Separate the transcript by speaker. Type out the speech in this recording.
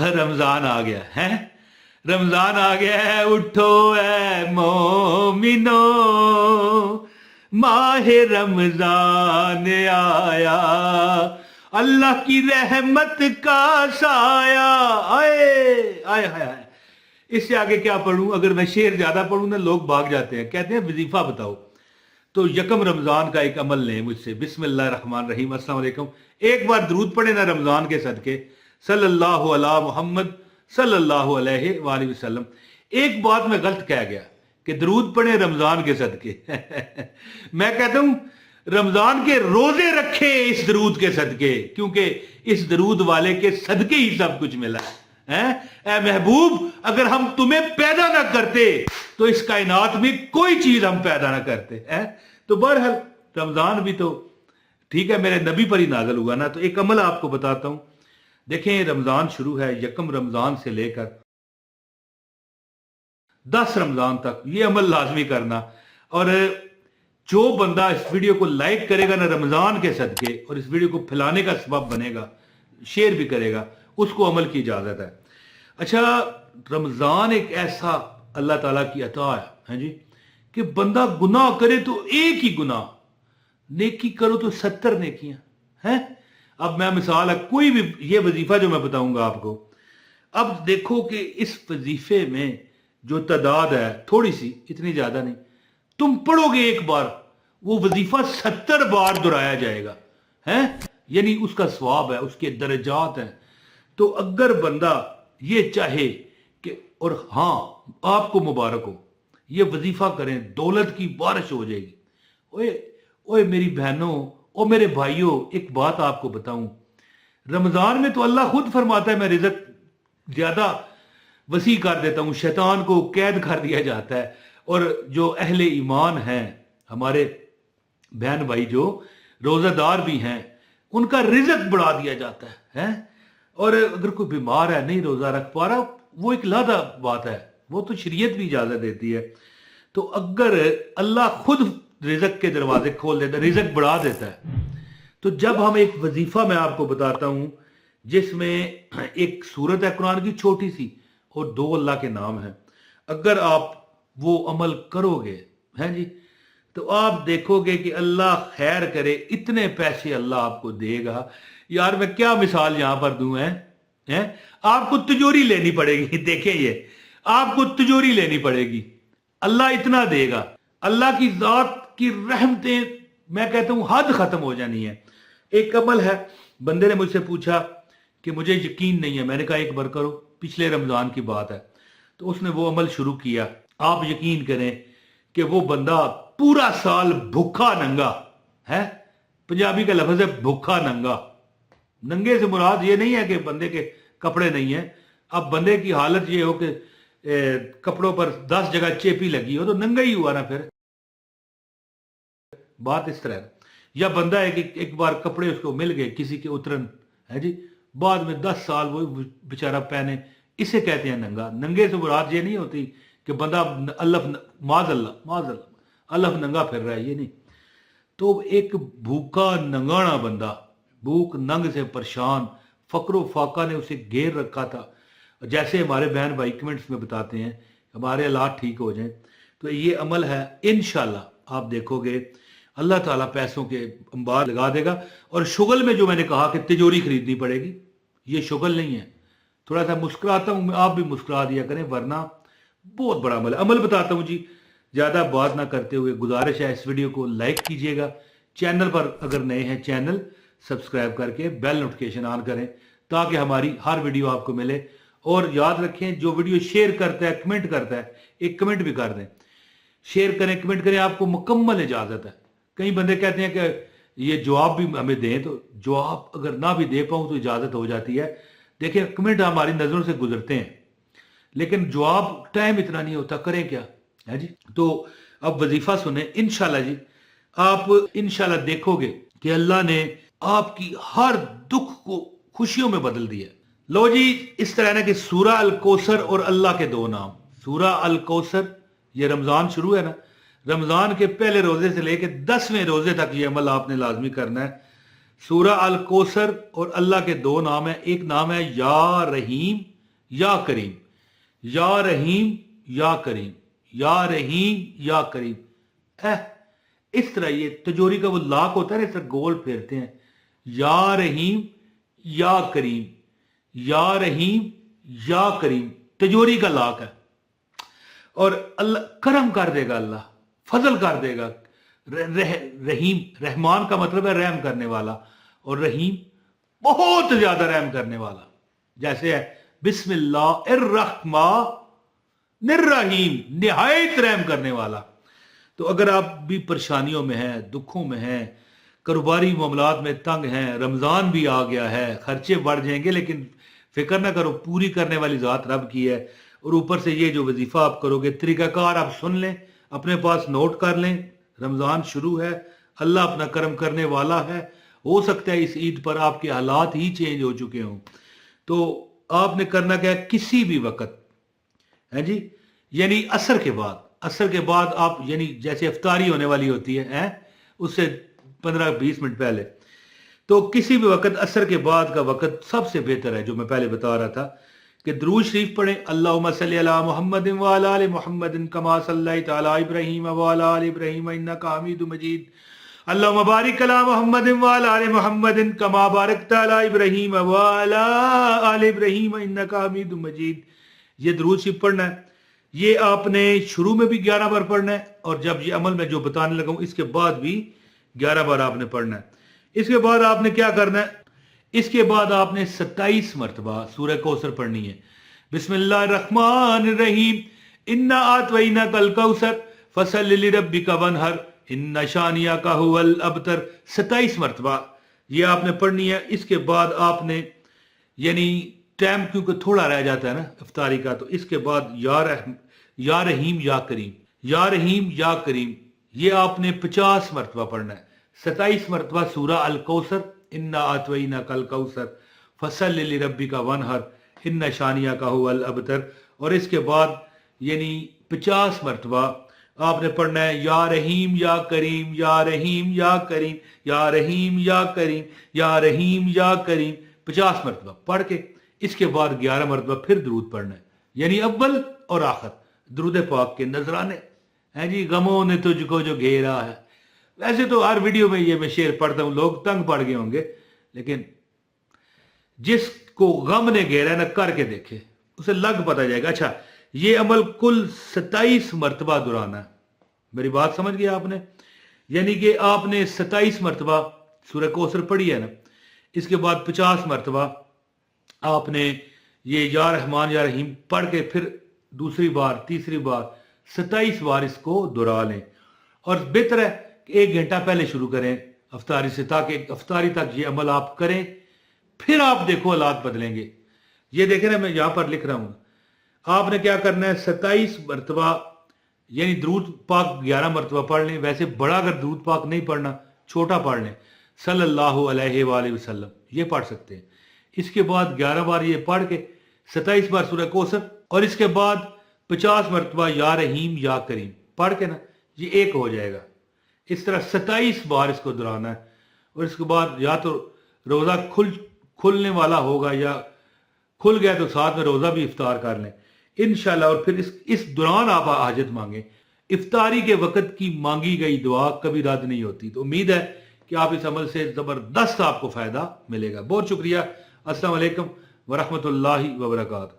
Speaker 1: रमजान आ गया है, रमजान आ गया है, उठो है मोमिनो, माहे रमजान आया, अल्लाह की रहमत का साया। आए आए आए, इससे आगे क्या पढ़ूं? अगर मैं शेर ज्यादा पढ़ूं ना लोग भाग जाते हैं, कहते हैं वजीफा बताओ। तो यकम रमजान का एक अमल लें मुझसे, बिस्मिल्लाह रहमान रहीम, अस्सलाम वालेकुम। एक बार दरूद पढ़े ना रमजान के सदके, सल्लल्लाहु अला मुहम्मद सल्लल्लाहु अलैहि वसल्लम। एक बात मैं गलत कह गया कि दरूद पढ़े रमजान के सदके मैं कहता हूं रमजान के रोजे रखे इस दरूद के सदके, क्योंकि इस दरूद वाले के सदके ही सब कुछ मिला है। ऐ महबूब, अगर हम तुम्हें पैदा ना करते तो इस कायनात में कोई चीज हम पैदा ना करते हैं। तो बहरहाल रमजान भी तो ठीक है, मेरे नबी पर ही नाज़िल हुआ ना। तो एक अमल आपको बताता हूं। देखें, रमजान शुरू है, यकम रमजान से लेकर 10 रमजान तक ये अमल लाजमी करना। और जो बंदा इस वीडियो को लाइक करेगा ना रमजान के सदके, और इस वीडियो को फैलाने का सबब बनेगा, शेयर भी करेगा, उसको अमल की इजाजत है। अच्छा, रमजान एक ऐसा अल्लाह ताला की अता है जी कि बंदा गुनाह करे तो एक ही गुनाह, नेकी करो तो 70 नेकियां हैं। अब मैं मिसाल है, कोई भी ये वजीफा जो मैं बताऊंगा आपको, अब देखो कि इस वजीफे में जो तादाद है थोड़ी सी, इतनी ज्यादा नहीं, तुम पढ़ोगे एक बार, वो वजीफा 70 बार दोहराया जाएगा है, यानी उसका सवाब है, उसके दर्जात हैं। तो अगर बंदा ये चाहे कि, और हां आपको मुबारक हो, ये वजीफा करें, दौलत की बारिश हो जाएगी। ओए ओए मेरी बहनों और मेरे भाइयों, एक बात आपको बताऊं, रमजान में तो अल्लाह खुद फरमाता है मैं रिज़्क ज्यादा वसी कर देता हूं, शैतान को कैद कर दिया जाता है। और जो अहले ईमान हैं, हमारे बहन भाई जो रोजादार भी हैं, उनका रिज़्क बढ़ा दिया जाता है। और अगर कोई बीमार है, नहीं रोजा रख पा रहा, वो एक लादा बात है, वो तो शरीयत भी इजाजत देती है। तो अगर अल्लाह खुद रिज़्क के दरवाजे खोल देता है, रिज़्क बढ़ा देता है। तो जब हम एक वजीफा मैं आपको बताता हूं जिसमें एक सूरत है कुरान की छोटी सी, और 2 अल्लाह के नाम हैं, अगर आप वो अमल करोगे हैं जी, तो आप देखोगे कि अल्लाह खैर करे, इतने पैसे अल्लाह आपको देगा। यार मैं क्या मिसाल यहां पर दूं हैं? आपको तिजोरी लेनी पड़ेगी देखें, ये आपको तिजोरी लेनी पड़ेगी, अल्लाह इतना देगा। अल्लाह की जात की रहमतें, मैं कहता हूं हद खत्म हो जानी है। एक अमल है, बंदे ने मुझसे पूछा कि मुझे यकीन नहीं है, मैंने कहा एक बार करो, पिछले रमजान की बात है। तो उसने वो अमल शुरू किया। आप यकीन करें कि वो बंदा पूरा साल भूखा नंगा है, पंजाबी का लफ्ज है भूखा नंगा। नंगे से मुराद ये नहीं है कि बंदे के कपड़े नहीं है। अब बंदे की हालत ये हो कि कपड़ों पर 10 जगह चेपी लगी हो तो नंगा ही हुआ ना, फिर बात इस तरह है। या बंदा है कि एक बार कपड़े उसको मिल गए किसी के उतरन है जी, बाद में 10 साल वो बेचारा पहने, इसे कहते हैं नंगा। नंगे से मुराद ये नहीं होती कि बंदा अल्लाह नंगा फिर रहा है, ये नहीं। तो एक भूखा नंगाना बंदा, भूख नंग से परेशान, फकरो फाका ने उसे घेर रखा था। जैसे हमारे बहन भाई कमेंट्स में बताते हैं हमारे हालात ठीक हो जाएं, तो ये अमल है, इंशाल्लाह आप देखोगे अल्लाह ताला पैसों के अंबार लगा देगा। और शुगल में जो मैंने कहा कि तिजोरी खरीदनी पड़ेगी, ये शुगल नहीं है। थोड़ा सा मुस्कुराता हूं, आप भी मुस्कुरा दिया करें, वरना बहुत बड़ा अमल है। अमल बताता हूं जी, ज्यादा बात ना करते हुए गुजारिश है इस वीडियो को लाइक कीजिएगा। चैनल पर अगर नए हैं, चैनल सब्सक्राइब करके बेल नोटिफिकेशन ऑन करें ताकि हमारी हर वीडियो आपको मिले। और याद रखें, जो वीडियो शेयर करता है, कमेंट करता है, एक कमेंट भी कर दें, शेयर करें, कमेंट करें, आपको मुकम्मल इजाजत है। कई बंदे कहते हैं कि ये जवाब भी हमें दें, तो जवाब अगर ना भी दे पाऊं तो इजाजत हो जाती है। देखिए, कमेंट हमारी नजरों से गुजरते हैं, लेकिन जवाब टाइम इतना नहीं होता, करें क्या है जी। तो अब वजीफा सुने, इंशाल्लाह जी आप इंशाल्लाह देखोगे कि अल्लाह ने आपकी हर दुख को खुशियों में बदल दिया। लो जी, इस तरह ना कि सूरा अल कौसर और अल्लाह के 2 नाम। सूरा अल कौसर, ये रमजान शुरू है ना, रमजान के पहले रोजे से लेकर 10वें रोजे तक ये अमल आपने लाजमी करना है। सूरह अल कौसर और अल्लाह के दो नाम है, एक नाम है या रहीम या करीम, या रहीम या करीम, या रहीम या करीम। इस तरह ये तिजोरी का वो लाक होता है ना, इस तरह गोल फेरते हैं, या रहीम या करीम, या रहीम या करीम, तिजोरी का लाक है। और अल्लाह करम कर देगा, अल्लाह फजल कर देगा। रहीम, रहमान का मतलब है रहम करने वाला, और रहीम बहुत ज्यादा रहम करने वाला। जैसे है बिस्मिल्लाहिर्रहमानिर्रहीम, निहायत रहम करने वाला। तो अगर आप भी परेशानियों में हैं, दुखों में हैं, कारोबारी मामलात में तंग हैं, रमजान भी आ गया है, खर्चे बढ़ जाएंगे, लेकिन फिक्र ना करो, पूरी करने वाली जात रब की है। और ऊपर से ये जो वजीफा आप करोगे, तरीकाकार आप सुन लें, अपने पास नोट कर लें। रमजान शुरू है, अल्लाह अपना करम करने वाला है। हो सकता है इस ईद पर आपके हालात ही चेंज हो चुके हों। तो आपने करना क्या है, किसी भी वक्त है जी, यानी असर के बाद आप, यानी जैसे इफ्तारी होने वाली होती है उससे 15-20 मिनट पहले, तो किसी भी वक्त असर के बाद का वक्त सबसे बेहतर है। जो मैं पहले बता रहा था कि दुरूद शरीफ पढ़ें, अल्लाहुम्मा सल्ली अला मुहम्मदिन व अला आलि मुहम्मदिन कमा सल्लैता अला इब्राहीम व अला आलि इब्राहीम इन्नका हमीदुम मजीद, अल्लाहुम्मा बारिक अला मुहम्मदिन व अला आलि मुहम्मदिन कमा बारकता अला इब्राहीम व अला आलि इब्राहीम इन्नका हमीदुम मजीद। ये दुरूद शरीफ पढ़ना है। ये आपने शुरू में भी 11 बार पढ़ना है, और जब ये अमल में जो बताने लगा हूं इसके बाद भी 11 बार आपने पढ़ना है। इसके बाद आपने क्या करना है, इसके बाद आपने 27 मरतबा सूरह कौसर पढ़नी है। बिस्मिल्लाहिर्रहमानिर्रहीम, इन्ना आतवैना कल कौसर फसल्लि लिरब्बिका वनहर इन्ना शानियाका हुवल अबतर, 27 मरतबा ये आपने पढ़नी है। इसके बाद आपने, यानी टाइम क्योंकि थोड़ा रह जाता है ना इफ्तारी का, तो इसके बाद या रहीम या करीम, या रहीम या करीम, ये आपने 50 मरतबा पढ़ना है। 27 मरतबा सूरह अल कौसर, इन्ना आतवैना कल कौसर फसल्लि लिरब्बिका वनहर इन्ना शानियाका हुवल अबतर। और इसके बाद यानी 50 मरतबा आपने पढ़ना है या रहीम या करीम, या रहीम या करीम, या रहीम या करीम, या रहीम या करीम, 50 मरतबा पढ़ के इसके बाद 11 मरतबा फिर दरूद पढ़ना है, यानी अव्वल और आखिर दरूद पाक के नजराने हैं जी। गमों ने तुझको जो घेरा है, वैसे तो हर वीडियो में ये मैं शेर पढ़ता हूं, लोग तंग पड़ गए होंगे, लेकिन जिसको गम ने घेरा ना करके देखे, उसे लग पता जाएगा। अच्छा, ये अमल कुल 27 मरतबा दोहराना है। मेरी बात समझ गया आपने? यानी कि आपने 27 मरतबा सूरह कौसर पढ़ी है ना, इसके बाद 50 मरतबा आपने ये या रहमान या रहीम पढ़ के फिर दूसरी बार, तीसरी बार, 27 बार इसको दोहरा लें। और बेहतर है कि 1 घंटा पहले शुरू करें अफ्तारी से, ताकि अफ्तारी तक ये अमल आप करें, फिर आप देखो हालात बदलेंगे। ये देखें ना, मैं यहां पर लिख रहा हूं, आपने क्या करना है, 27 मरतबा यानी दरूद पाक 11 मरतबा पढ़ लें। वैसे बड़ा अगर दरूद पाक नहीं पढ़ना, छोटा पढ़ लें, सल्लल्लाहु अलैहि वसल्लम, ये पढ़ सकते हैं। इसके बाद 11 बार ये पढ़ के 27 बार सूरह कौसर, और इसके बाद 50 मरतबा या रहीम या करीम पढ़ के ना, ये एक हो जाएगा। इस तरह 27 बार इसको दोहराना है। और इसके बाद या तो रोज़ा खुलने वाला होगा, या खुल गया तो साथ में रोज़ा भी इफ्तार कर लें इंशाल्लाह। और फिर इस दौरान आप हाजत मांगे। इफ्तारी के वक्त की मांगी गई दुआ कभी रद्द नहीं होती। तो उम्मीद है कि आप इस अमल से ज़बरदस्त आपको फ़ायदा मिलेगा। बहुत शुक्रिया। अस्सलाम वालेकुम व रहमतुल्लाहि व बरकातहू।